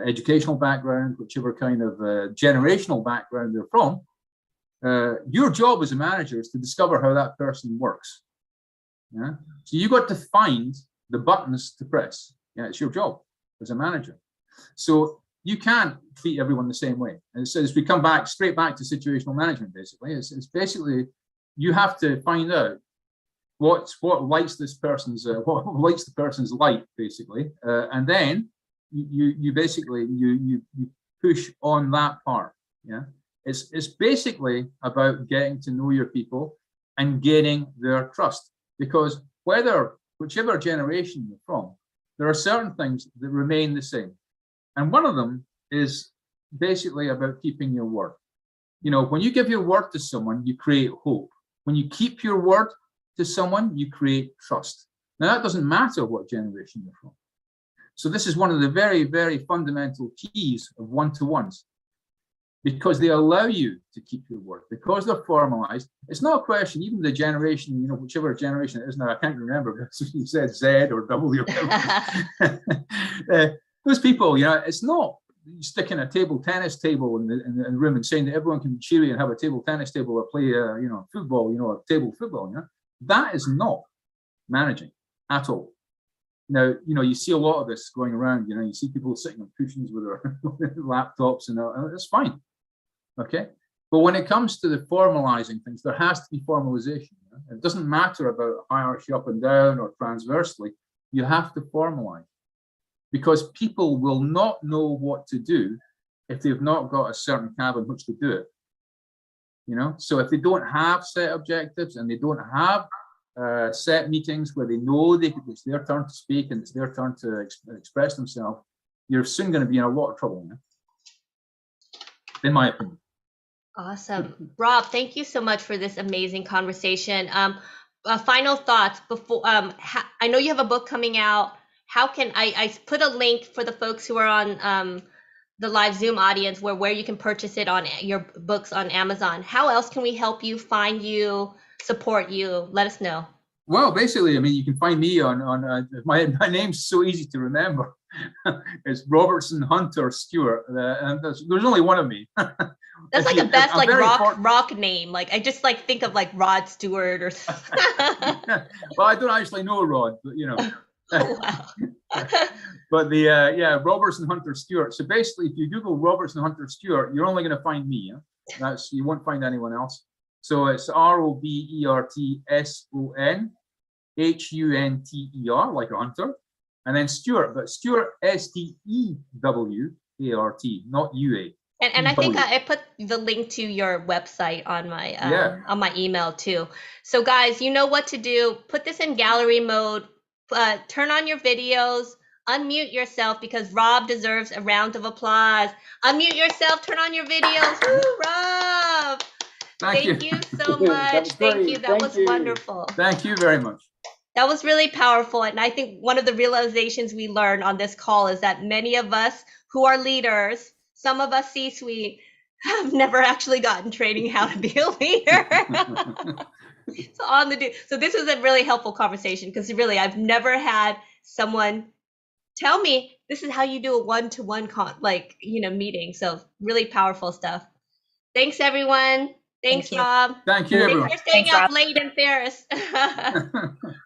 educational background, whichever kind of generational background they're from, your job as a manager is to discover how that person works. Yeah, so you got to find the buttons to press. Yeah, it's your job as a manager. So you can't treat everyone the same way. And so as we come straight back to situational management, basically, it's basically you have to find out what lights this person's what lights the person's light, basically, and then you basically push on that part. Yeah, it's basically about getting to know your people and gaining their trust, because whichever generation you're from, there are certain things that remain the same, and one of them is basically about keeping your word. When you give your word to someone, you create hope. When you keep your word to someone, you create trust. Now, that doesn't matter what generation you're from. So this is one of the very, very fundamental keys of one-to-ones, because they allow you to keep your word, because they're formalized. It's not a question, even the generation, whichever generation it is now, I can't remember because you said Z or W. Those people, it's not sticking a table tennis table in the room and saying that everyone can be cheery and have a table tennis table or play, football, table football. That is not managing at all. Now, you see a lot of this going around. You see people sitting on cushions with their laptops, and that's fine. Okay, but when it comes to the formalizing things, there has to be formalization. It doesn't matter about hierarchy up and down or transversely. You have to formalize, because people will not know what to do if they've not got a certain cabin in which to do it. So if they don't have set objectives and they don't have set meetings where they know it's their turn to speak and it's their turn to express themselves, you're soon going to be in a lot of trouble, in my opinion. Awesome. Rob, thank you so much for this amazing conversation. Final thoughts before, I know you have a book coming out. How can I put a link for the folks who are on the live Zoom audience where you can purchase it on your books on Amazon. How else can we help you, find you, support you? Let us know. Well, basically, you can find me on my name's so easy to remember. It's Robertson, Hunter, Stewart, and there's only one of me. That's like the best I'm like very rock name. Like I just like think of like Rod Stewart or something. Well, I don't actually know Rod, but you know. Oh, wow. But the yeah, Robertson, Hunter, Stewart. So basically, if you Google Robertson, Hunter, Stewart, you're only going to find me. Yeah? You won't find anyone else. So it's ROBERTSONHUNTER, like a hunter, and then Stewart, but Stewart STEWART, not UA. And I think I put the link to your website on my on my email too. So guys, you know what to do. Put this in gallery mode. Turn on your videos. Unmute yourself because Rob deserves a round of applause. Unmute yourself. Turn on your videos. Woo, Rob! Thank you so much. Thank you. That was wonderful. Thank you very much. That was really powerful. And I think one of the realizations we learned on this call is that many of us who are leaders, some of us C-suite, have never actually gotten training how to be a leader. So this was a really helpful conversation because really I've never had someone tell me this is how you do a one-to-one meeting. So really powerful stuff. Thanks everyone. Thanks, Rob. Thank you, everyone. Thanks for staying up late in Paris.